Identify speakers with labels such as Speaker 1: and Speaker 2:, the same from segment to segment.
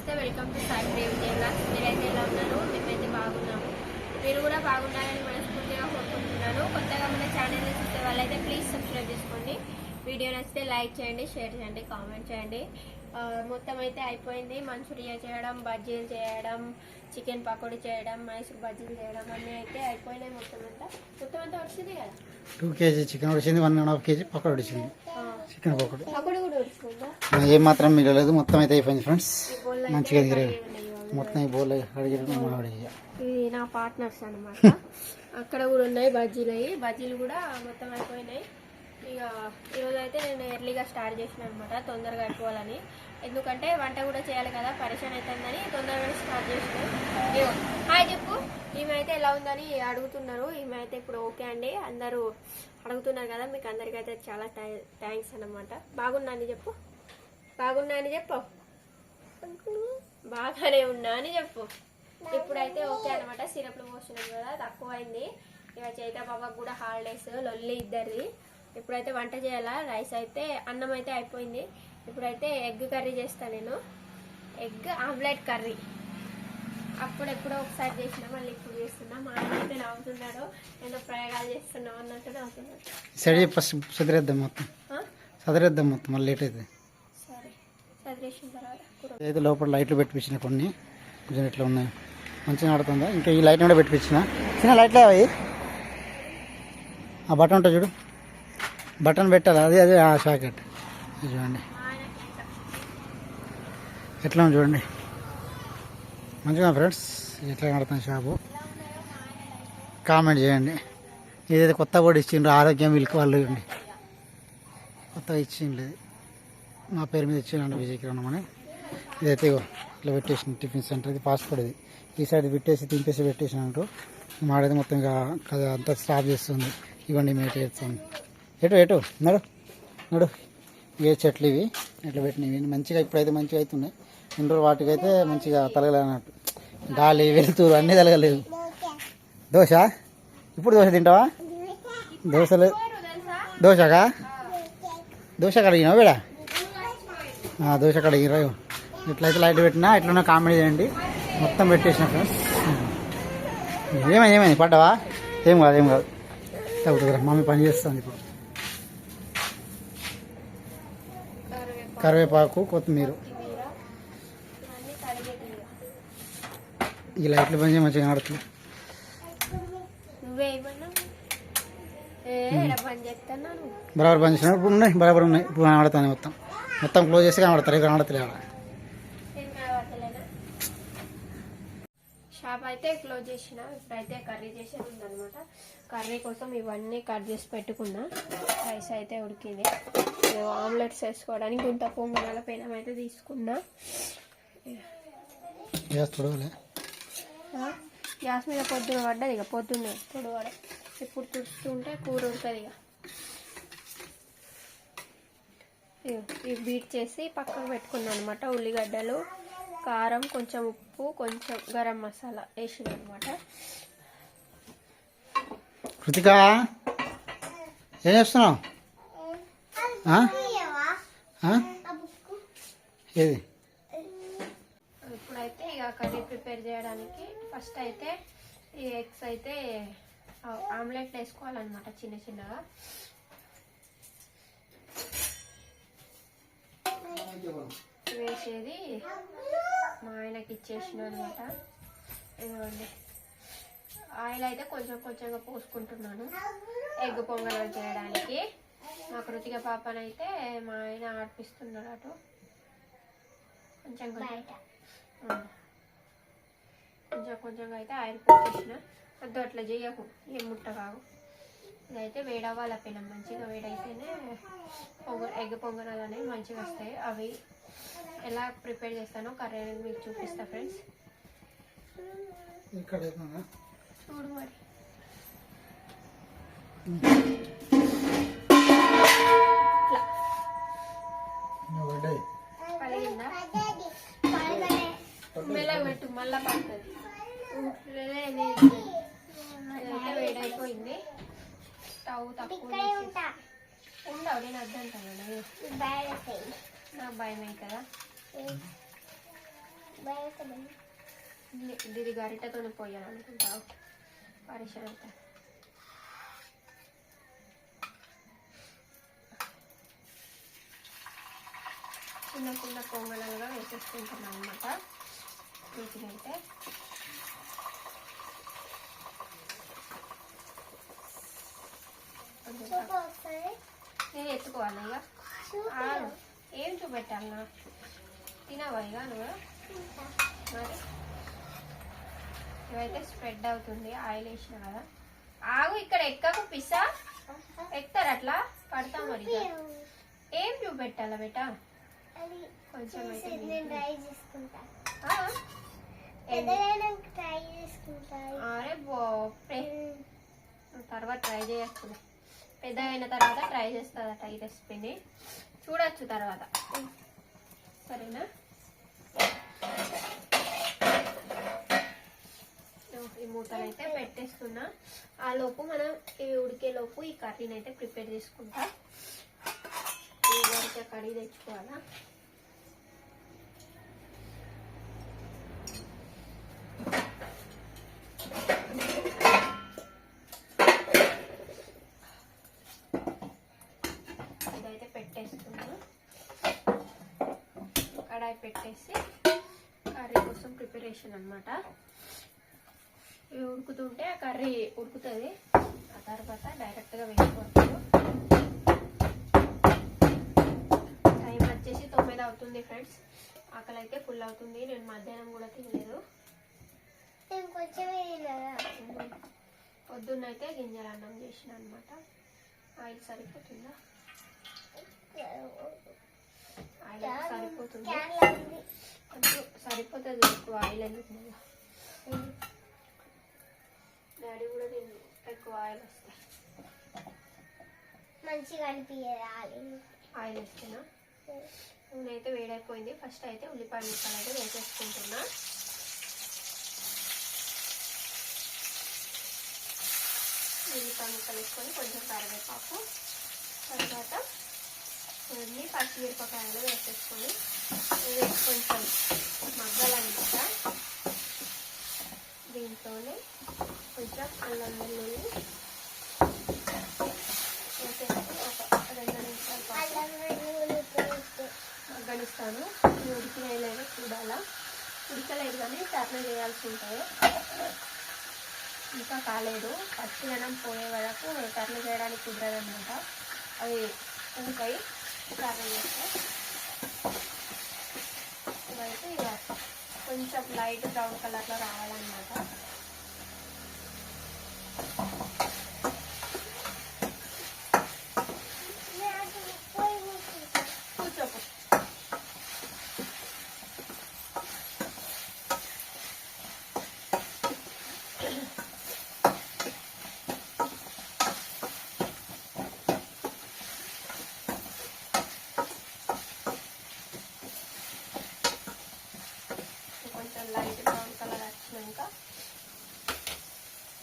Speaker 1: నమస్తే, welcome to Sai Vijay blogs. మీరైతే ఎలా ఉన్నారు? మేమైతే బాగున్నాము. మీరు కూడా బాగున్నారని మనస్ఫూర్తిగా కోరుకుంటున్నాను. కొత్తగా మన ఛానల్ని చూసే వాళ్ళైతే ప్లీజ్ సబ్స్క్రైబ్ చేసుకోండి. వీడియో నచ్చితే లైక్ చేయండి, షేర్ చేయండి, కామెంట్ చేయండి. మొత్తం అయితే అయిపోయింది. మంచూరియా చేయడం, బజ్జీలు చేయడం, చికెన్ పకోడీ చేయడం, మైసూర్ బజ్జీలు చేయడం అన్నీ అయితే అయిపోయినాయి. మొత్తం అంతా వచ్చింది కదా.
Speaker 2: 2 kg చికెన్ వచ్చింది, 1.5 kg పకోడీ వచ్చింది. చికెన్ పకోడీ
Speaker 1: కూడా వచ్చిందా?
Speaker 2: ఏం మాత్రం మిగలలేదు, మొత్తం అయితే అయిపోయింది ఫ్రెండ్స్. మంచిగా దిగలేదు మొత్తం. ఈ బోల్
Speaker 1: ఇది నా పార్ట్నర్స్ అనమాట. అక్కడ కూడా ఉన్నాయి బజ్జీలు కూడా మొత్తం అయిపోయినాయి. ఇక ఈరోజు అయితే నేను ఎర్లీగా స్టార్ట్ చేసిన అనమాట, తొందరగా అయిపోవాలని. ఎందుకంటే వంట కూడా చేయాలి కదా, పరిచయం అవుతుందని తొందరగా స్టార్ట్ చేసినాను. హాయ్ చెప్పు. ఈమె అయితే ఎలా ఉందని అడుగుతున్నారు. ఈమె అయితే ఇప్పుడు ఓకే అండి. అందరూ అడుగుతున్నారు కదా, మీకు అందరికైతే చాలా థ్యాంక్స్ అన్నమాట. బాగున్నా అని చెప్పు. బాగున్నా అని చెప్పు. బాగానే ఉన్నా అని చెప్పు. ఇప్పుడైతే ఓకే అనమాట. సిరప్లు పోస్తున్నాం కదా, తక్కువ అయింది. ఇక చైత బాబాకు కూడా హాలిడేస్, లొల్లి ఇద్దరిది. ఇప్పుడైతే వంట చేయాలా. రైస్ అయితే, అన్నం అయితే అయిపోయింది. ఇప్పుడైతే ఎగ్ కర్రీ చేస్తాను నేను. ఎగ్ ఆమ్లెట్ కర్రీ అప్పుడెప్పుడో ఒకసారి చేసిన, మళ్ళీ ఇప్పుడు చేస్తున్నా. మా ఆయన అయితే నవ్వుతున్నాడు, ఏదో ప్రయోగాలు చేస్తున్నావు అన్నట్టు నవ్వుతున్నాడు.
Speaker 2: చదిరేద్దాం మొత్తం మళ్ళీ లేట్ అవుతుంది.
Speaker 1: సరే, చదివేసిన తర్వాత
Speaker 2: అయితే లోపల లైట్లు పెట్టించిన, కొన్ని కొంచెం ఇట్లా ఉన్నాయి, మంచిగా ఆడుతుందా. ఇంకా ఈ లైట్ కూడా పెట్టించిన, చిన్న లైట్లే అవి. ఆ బటన్ ఉంటుంది చూడు, బటన్ పెట్టాలి, అదే ఆ షాకెట్ చూడండి ఎట్లా ఉంది చూడండి. మంచిగా ఫ్రెండ్స్, ఎట్లా కడుతుంది షాపు కామెంట్ చేయండి. ఇదైతే కొత్త కూడా ఇచ్చిండ్రు, ఆరోగ్యం మిల్క్ వాళ్ళు అండి, కొత్తగా ఇచ్చిండ్రు. నా పేరు మీద ఇచ్చిండు విజయ్ కిరణ్ అని. ఇదైతే ఇట్లా పెట్టేసిన టిఫిన్ సెంటర్. ఇది ఫాస్ట్ ఫుడ్. ఇది ఈ సైడ్ పెట్టేసి తింపేసి పెట్టేసినట్టు. మాడైతే మొత్తం ఇంకా అంతా స్టాప్ చేస్తుంది. ఇవన్నీ మేట చేస్తుంది. ఎటు నడు ఏ చెట్లు ఇవి ఇట్లా పెట్టినవి మంచిగా. ఇప్పుడైతే మంచిగా అవుతున్నాయి. ఇండోర్ వాటికైతే మంచిగా తలగలేనట్టు, గాలి వెలుతురు అన్నీ తలగలేదు. దోశ ఇప్పుడు దోశ తింటావా? దోశ కడిగినావు వేడా? దోశ కడిగిరా. ఇట్లయితే లైట్ పెట్టినా ఎట్లన్నా కామెడీ చేయండి. మొత్తం పెట్టేసిన ఫ్రెండ్స్. ఏమైంది పడ్డావా? ఏం కాదు తగ్గుతుందిరా. మమ్మీ పని చేస్తుంది ఇప్పుడు. కరివేపాకు, కొత్తిమీర. ఈ లైట్లు పని చేయ మంచిగా ఆడుతుంది. బరాబర్ పని చేసిన ఇప్పుడు ఉన్నాయి, బరాబర్ ఉన్నాయి. ఇప్పుడు ఆడుతాను మొత్తం క్లోజ్ చేసి కనబడతారు. ఇక్కడ ఆడతలే.
Speaker 1: షాప్ అయితే క్లోజ్ చేసిన. ఇప్పుడైతే కర్రీ చేసేది ఉందనమాట. కర్రీ కోసం ఇవన్నీ కట్ చేసి పెట్టుకున్నా. రైస్ అయితే ఉడికింది. ఆమ్లెట్స్ వేసుకోవడానికి ఇంత పొంగనాల పెనం అయితే తీసుకున్నా. గ్యాస్ మీద పొద్దున పడ్డది. ఇక పొద్దున్నే పొడవడ. ఇప్పుడు తుడుస్తుంటే కూర ఉంటుంది. ఇవి బీట్ చేసి పక్కకు పెట్టుకున్నాను అనమాట. ఉల్లిగడ్డలు, కారం, కొంచెం ఉప్పు, కొంచెం గరం మసాలా వేసిన అనమాట.
Speaker 2: కృతిక ఏం చేస్తున్నావు? ఏది?
Speaker 1: ఇప్పుడైతే ఇక కర్రీ ప్రిపేర్ చేయడానికి ఫస్ట్ అయితే ఈ ఎగ్స్ అయితే ఆమ్లెట్ వేసుకోవాలన్నమాట, చిన్న చిన్నగా. వేసేది మా ఆయనకి ఇచ్చేసిన అనమాట. ఇదిగోండి, ఆయిల్ అయితే కొంచెం కొంచెంగా పోసుకుంటున్నాను ఎగ్ పొంగనాలు చేయడానికి. మా కృతిక పాపనైతే మా ఆయన ఆడిపిస్తున్నాడు అటు. కొంచెంగా అయితే ఆయిల్ పోసేసిన. వద్దు అట్లా చేయకు, ఏం ముట్ట కావు. ఇదైతే వేడవ్వాలి పెనం. మంచిగా వేడైతేనే ఎగ్ పొంగనాలు అనేవి మంచిగా వస్తాయి. అవి ఎలా ప్రిపేర్ చేస్తానో కర్రీ అనేది మీకు చూపిస్తా ఫ్రెండ్స్. చూడు మరి. పలిగిందా? మెల్లగా పెట్టు, మళ్ళా పడుతుంది. వేడైపోయింది. స్టవ్ తక్కువ ఉండవు. నేను వద్దంటాను, నాకు భయం అవుతుందా. ఇది గరిటెతోనే పోయాలనుకుంటా పరిశ్రమ అయితే చిన్న చిన్న పొంగనాలుగా వేసేసుకుంటున్నాం అన్నమాట. వీటినైతే నేను ఎత్తుకోవాలి ఇక. ఏం చూపెట్టాలన్నా తినవా ఇక నువ్వు మరి? ఇవైతే స్ప్రెడ్ అవుతుంది ఆయిల్ వేసిన కదా. ఆగు ఇక్కడ ఎక్కకు పిస్సా ఎక్కుతారు అట్లా పడతాం మరి. ఏం చూపెట్టాలా బేటా? కొంచెం అరే బోప్రే తర్వాత ట్రై చేస్తుంది. పెద్ద అయిన తర్వాత ట్రై చేస్తుందట ఈ రెసిపీని, చూడొచ్చు తర్వాత. సరేనా? ఈ మూతలు అయితే పెట్టేస్తున్నా. ఆ లోపు మనం ఇవి ఉడికేలోపు ఈ కర్రీని అయితే ప్రిపేర్ చేసుకుంటా. ఈ వరకు కర్రీ తెచ్చుకోవాలా. ఇదైతే పెట్టేస్తున్నా. కడాయి పెట్టేసి కర్రీ కోసం ప్రిపరేషన్ అన్నమాట. ఇవి ఉడుకుతుంటే ఆ కర్రీ ఉడుకుతుంది. ఆ తర్వాత డైరెక్ట్గా వేసుకోవచ్చు. టైం వచ్చేసి 9 అవుతుంది ఫ్రెండ్స్. ఆకలి అయితే ఫుల్ అవుతుంది. నేను మధ్యాహ్నం కూడా తినలేదు. పొద్దున్నైతే గింజల అన్నం చేసిన అనమాట. ఆయిల్ సరిపోతుందా? ఆయిల్ సరిపోతుంది. సరిపోతుంది. ఎక్కువ ఆయిల్ ఎందుకు? డాడీ కూడా నేను ఎక్కువ ఆయిల్ వస్తాయి మంచిగా అనిపించాలి ఆయిల్ వేస్తేనా. నూనె అయితే వేడైపోయింది. ఫస్ట్ అయితే ఉల్లిపాయ ముక్కలు అయితే వేసేసుకుంటున్నా. ఉల్లిపాయ ముక్కలు వేసుకొని కొంచెం కరివేపాకు, తర్వాత కొన్ని పచ్చిమిరపకాయలు వేసేసుకొని కొంచెం మగ్గాలన్నమాట. దీంట్లోనే కొంచెం అల్లం వెల్లుల్లి వేసేసి ఒక 2 నిమిషాల పాటు మగ్గనిస్తాను. ఉడికినాయి లేదో చూడాలా. ఉడకలేదు కానీ టర్న్ చేయాల్సి ఉంటుంది. ఇంకా కాలేదు. పచ్చిదనం పోయే వరకు టర్న్ చేయడానికి కుదరదన్నమాట. అవి ఉంటాయి టర్న్ చేస్తే. ఇవైతే ఇక కొంచెం లైట్ బ్రౌన్ కలర్లో రావాలన్నమాట. కూర్చోపు. కొంచెం లైట్ బ్రౌన్ కలర్ వచ్చినాక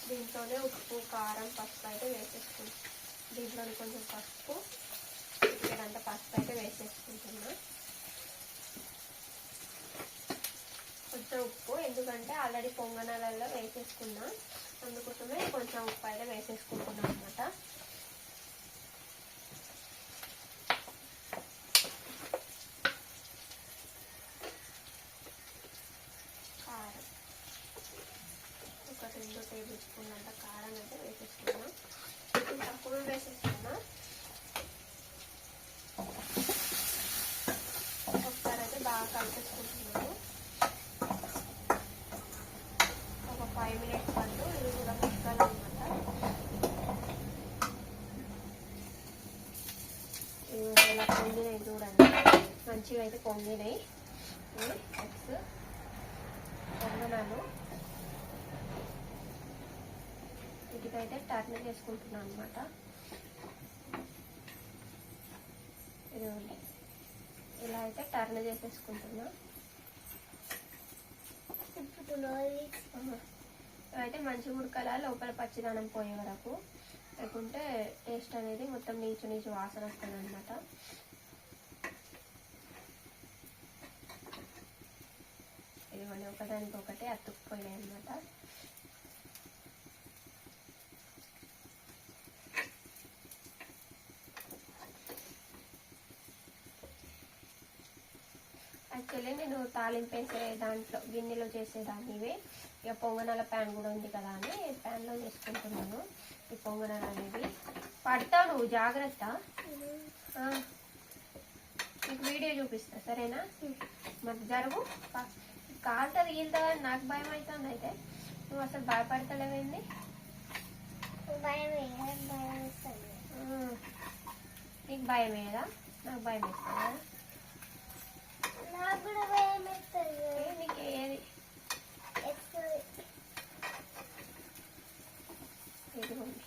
Speaker 1: దీంట్లోనే ఉప్పు, కారం, పసుపు అయితే వేసేసుకుంటాం. దీంట్లోనే కొంచెం పసుపు, ఇక్కడంతా పసుపు అయితే వేసేసుకుంటున్నా. కొంచెం ఉప్పు, ఎందుకంటే ఆల్రెడీ పొంగనాలలో వేసేసుకున్నా, అందుకోసమే కొంచెం ఉప్పు అయితే వేసేసుకుంటున్నాం అన్నమాట. కారం ఒక 2 టేబుల్ స్పూన్ అంత కారం అయితే వేసేసుకున్నాం. తక్కువ వేసేసుకున్నా. ఒకసారి అయితే బాగా కలిపేసుకుంటున్నాము. ఒక 5 మినిట్స్ పాటు ఇది కూడా ముక్కాలన్నమాట. ఇలా పొంగినాయి చూడండి. మంచిగా అయితే పొంగినాయి. ఎగ్స్ పొంగనాలు వీటికైతే టర్న్ చేసుకుంటున్నాను అనమాట. ఇలా అయితే టర్న్ చేసేసుకుంటున్నా. ఇవైతే మంచిగా ఉడకలా, లోపల పచ్చిదనం పోయే వరకు, లేకుంటే టేస్ట్ అనేది మొత్తం నీచు నీచు వాసన వస్తుంది అనమాట. ఒకదానికొకటి అతుక్కుపోయినాయి అన్నమాట. యాక్చువల్లీ నేను తాలింపు వేసే దాంట్లో గిన్నెలో చేసేదాన్ని ఇవి. ఇక పొంగనాల ప్యాన్ కూడా ఉంది కదా అని ప్యాన్లో చేసుకుంటున్నాను ఈ పొంగనాలు అనేవి. పడతావు నువ్వు, జాగ్రత్త. నీకు వీడియో చూపిస్తా సరేనా? మరి జరుగు, కాలుతుంది గీలుతుంది అని నాకు భయం అవుతుంది. అయితే నువ్వు అసలు భయపడతలేవేంది? నీకు భయం వేయదా? నాకు భయం వేస్తుందా? నీకు ఏది ఇదిగోండి,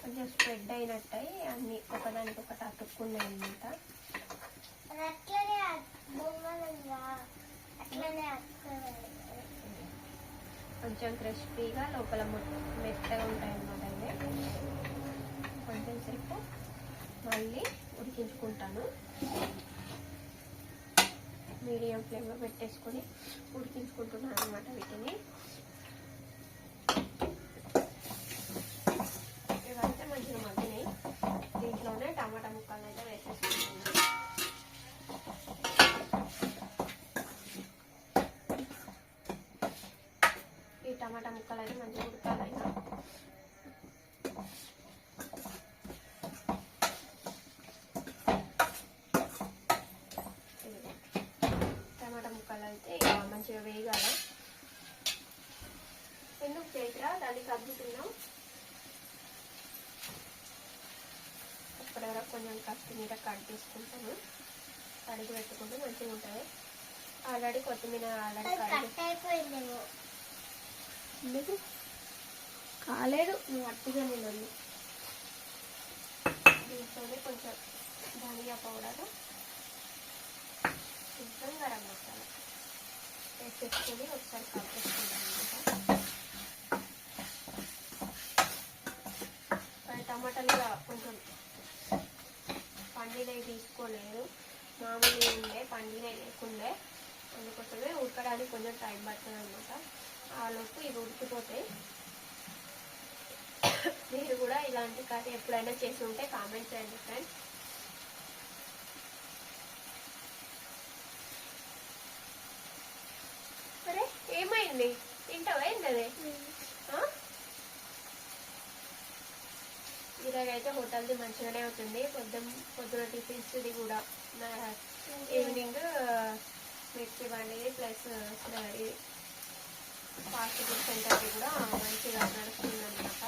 Speaker 1: కొంచెం స్ప్రెడ్ అయినట్టయి అన్ని ఒకదానికొకటి అతుక్కున్నాయి అన్నమాట. కొంచెం క్రిస్పీగా లోపల మెత్తగా ఉంటాయి అన్నమాట. ఇవి కొంచెం సేపు మళ్ళీ ఉడికించుకుంటాను. మీడియం ఫ్లేమ్లో పెట్టేసుకొని ఉడికించుకుంటున్నాను అన్నమాట వీటిని. ఇవైతే మంచిగా మగ్గినాయి. దీంట్లోనే టమాటా ముక్కలు అయితే వేసేసుకుంటున్నాను. ఈ టమాటా ముక్కలు అయితే మంచిగా ఉడకాలి. టమాటా ముక్కలు అయితే మంచిగా వేయగాల. ఎందుకు చేతిరా దాన్ని కలుపుతున్నాం? ఇప్పటివరకు కొంచెం కొత్తిమీర కట్ చేసుకుంటాను. కడిగి పెట్టుకుంటే మంచిగా ఉంటుంది. ఆల్రెడీ కొత్తిమీర అయిపోయిందేమో. ఎందుకు కాలేదు? నువ్వు అట్టిగా నేను దీంట్లోనే కొంచెం ధనియా పౌడర్, కొంచెం గరం మసాలా వేసేసుకొని ఒకసారి కలిపేసుకుంటాను అన్నమాట. టమాటాలు కొంచెం పండినవి తీసుకోలేదు, మామూలు ఉండే పండినవి లేకుండే. అందుకోసమే ఉడకడానికి కొంచెం టైం పడుతుంది అనమాట. ఆ లోపు ఇవి ఉడికిపోతాయి. మీరు కూడా ఇలాంటి కర్రీ ఎప్పుడైనా చేసి ఉంటే కామెంట్ చేయండి ఫ్రెండ్స్. సరే, ఏమైంది? తింటావా ఏంటది? ఇలాగైతే హోటల్ది మంచిగానే అవుతుంది. పొద్దున టిఫిన్స్ది కూడా ఈవినింగ్ మిర్చి బండి ప్లస్ ఫాస్ట్ ఫుడ్ సెంటర్ది కూడా మంచిగా నడుస్తుంది అన్నమాట.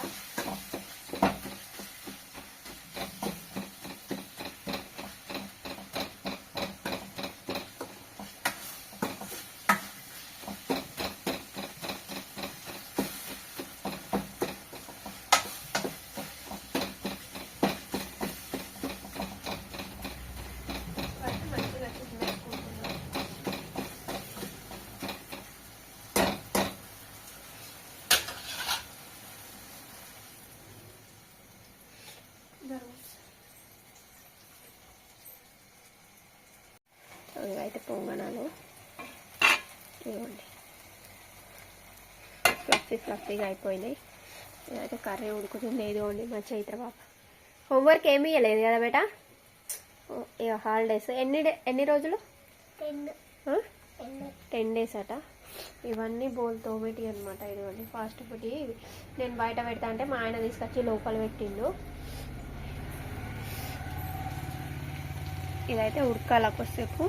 Speaker 1: అయితే పొంగనాలు ఇవ్వండి, ఫ్లఫీగా అయిపోయినాయి. ఇదైతే కర్రీ ఉడుకుతుంది. ఇదిగోండి మా చైత్ర పాప హోంవర్క్ ఏమీ ఇవ్వలేదు కదా బేటా? ఇక హాలిడేస్ ఎన్ని రోజులు? 10 days అట. ఇవన్నీ బోల్ తోమేటి అనమాట. ఇదిగోండి ఫాస్ట్ ఫుడ్. నేను బయట పెడతా అంటే మా ఆయన తీసుకొచ్చి లోపల పెట్టిండు. ఇదైతే ఉడకాల కొద్దిసేపు.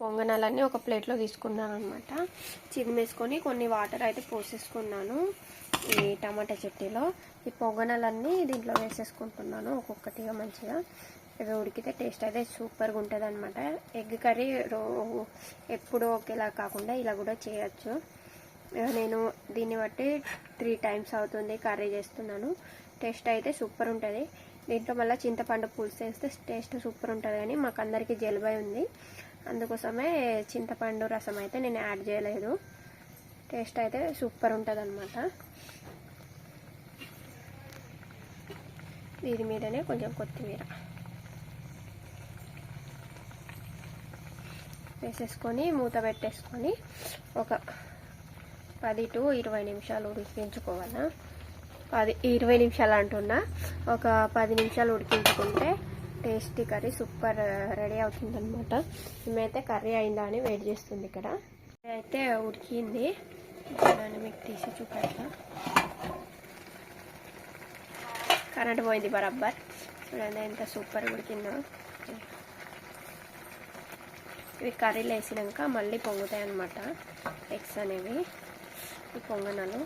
Speaker 1: పొంగనాలన్నీ ఒక ప్లేట్లో తీసుకున్నాను అనమాట. చిరిమేసుకొని కొన్ని వాటర్ అయితే పోసేసుకున్నాను ఈ టమాటా చట్నీలో. ఈ పొంగనాలన్నీ దీంట్లో వేసేసుకుంటున్నాను ఒక్కొక్కటిగా మంచిగా. ఇవి ఉడికితే టేస్ట్ అయితే సూపర్గా ఉంటుంది అనమాట. ఎగ్ కర్రీ ఎప్పుడూ ఒకేలా కాకుండా ఇలా కూడా చేయొచ్చు. నేను దీన్ని బట్టి 3 times అవుతుంది కర్రీ చేస్తున్నాను. టేస్ట్ అయితే సూపర్ ఉంటుంది. దీంట్లో మళ్ళీ చింతపండు పులుసు వేస్తే టేస్ట్ సూపర్ ఉంటుంది. కానీ మాకు అందరికీ జలుబై ఉంది, అందుకోసమే చింతపండు రసం అయితే నేను యాడ్ చేయలేదు. టేస్ట్ అయితే సూపర్ ఉంటుంది అనమాట. దీని మీదనే కొంచెం కొత్తిమీర వేసేసుకొని మూత పెట్టేసుకొని ఒక 10 to 20 నిమిషాలు ఉడికించుకోవాలా. 20 నిమిషాలు అంటున్నా, ఒక 10 నిమిషాలు ఉడికించుకుంటే టేస్టీ కర్రీ సూపర్ రెడీ అవుతుందన్నమాట. మేమైతే కర్రీ అయిందా అని వెయిట్ చేస్తుంది ఇక్కడ. అయితే ఉడికింది, దాన్ని మీకు తీసి చూపెడతా. కరెంట్ పోయింది బరాబర్. చూడండి ఎంత సూపర్ ఉడికిందో. ఇవి కర్రీలు వేసినాక మళ్ళీ పొంగుతాయి అన్నమాట ఎగ్స్ అనేవి. ఈ పొంగనాలు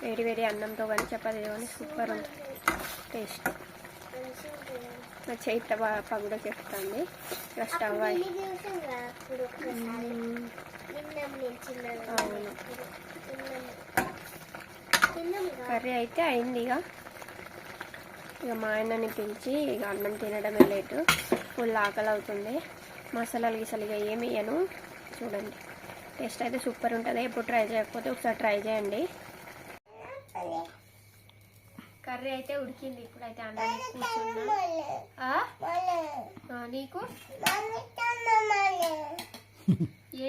Speaker 1: వేడి వేడి అన్నంతో కానీ చపాతీ కానీ సూపర్ ఉంటుంది టేస్ట్. మా చేత పగుడ చెప్తుంది. ఇక స్టవ్ అవును కర్రీ అయితే అయింది. ఇక మా ఆయనని పిలిచి ఇక అన్నం తినడమే లేటు. ఫుల్ ఆకలి అవుతుంది. మసాలాలు గిసలుగా ఏమి వేయను. చూడండి టేస్ట్ అయితే సూపర్ ఉంటుంది. ఎప్పుడు ట్రై చేయకపోతే ఒకసారి ట్రై చేయండి. కర్రీ అయితే ఉడికింది. ఇప్పుడైతే అన్నానికి కూర్చున్నా. నీకు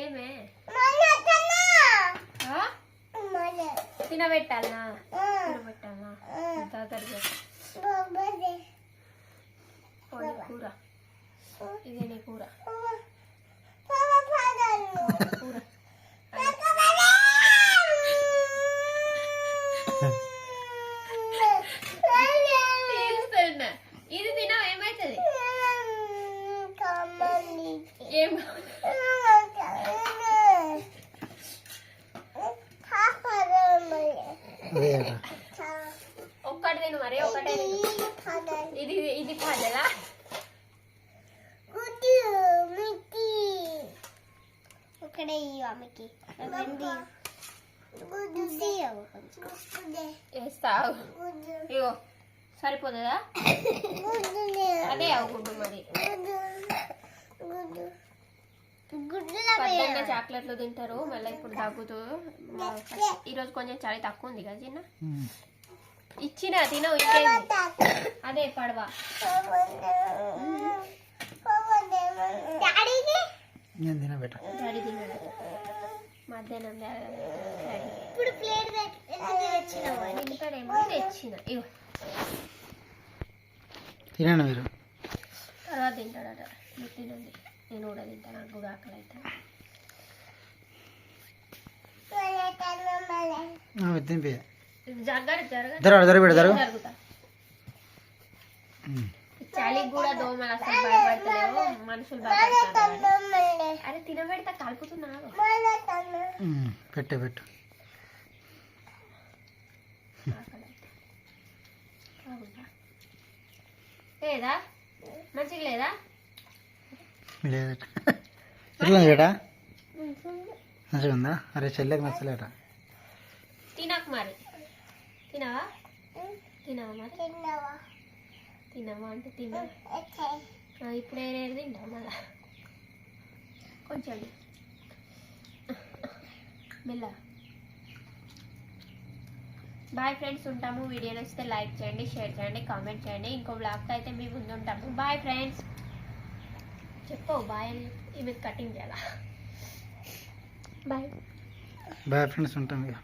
Speaker 1: ఏమే తినబెట్టాలనా? తినబెట్టాలనా? కూర ఇదే నీ కూర. కూర ఇది తినవు ఏమవుతుంది? ఏం ఒక్కటి తిను మరి, ఒకటే ఇది ఇది కాదలా. ఒకటే ఆమెకి వేస్తావు. ఇగో సరిపోతుందా? అదే గుడ్డు మరి. పొద్దున్న చాక్లెట్లు తింటారు, మళ్ళీ ఇప్పుడు తగ్గుతూ. ఈరోజు కొంచెం చలి తక్కువ ఉంది కదా చిన్న. ఇచ్చిన తినవు ఇంకేంది. అదే పడవ డాడీ తినడు మధ్యాహ్నం. ఇంటికాడేమో తెచ్చిన. ఇగో
Speaker 2: తినండి మీరు,
Speaker 1: తర్వాత తింటాడట. మీరు తినండి, నేను కూడా తింటాను. నాకు కూడా ఆకలి అవుతా. జరుగుతా. చలికి కూడా దోమలు అసలు భయపడతలేవు, మనుషులు భయపడతారు. అరే తినబెడతా కలుపుతున్నాను.
Speaker 2: పెట్టు పెట్టు.
Speaker 1: లేదా మంచిగా లేదా?
Speaker 2: లేదట. ఎట్లా బేటా? మంచిగా ఉందా? అరే చెల్లెకి నచ్చలేట.
Speaker 1: తినకు మరి. తినవా? తినవా మరి? తినవా అంటే తిన్నా. ఇప్పుడు ఏరేది తింటావు మళ్ళా కొంచెం మెల్ల. బాయ్ ఫ్రెండ్స్, ఉంటాము. వీడియో నచ్చితే లైక్ చేయండి, షేర్ చేయండి, కామెంట్ చేయండి. ఇంకో బ్లాగ్తో అయితే మీ ముందు ఉంటాము. Bye friends. చెప్పు బాయ్ అని. ఈమె కటింగ్ చేయాలా? బాయ్
Speaker 2: బాయ్ ఫ్రెండ్స్, ఉంటాం ఇక.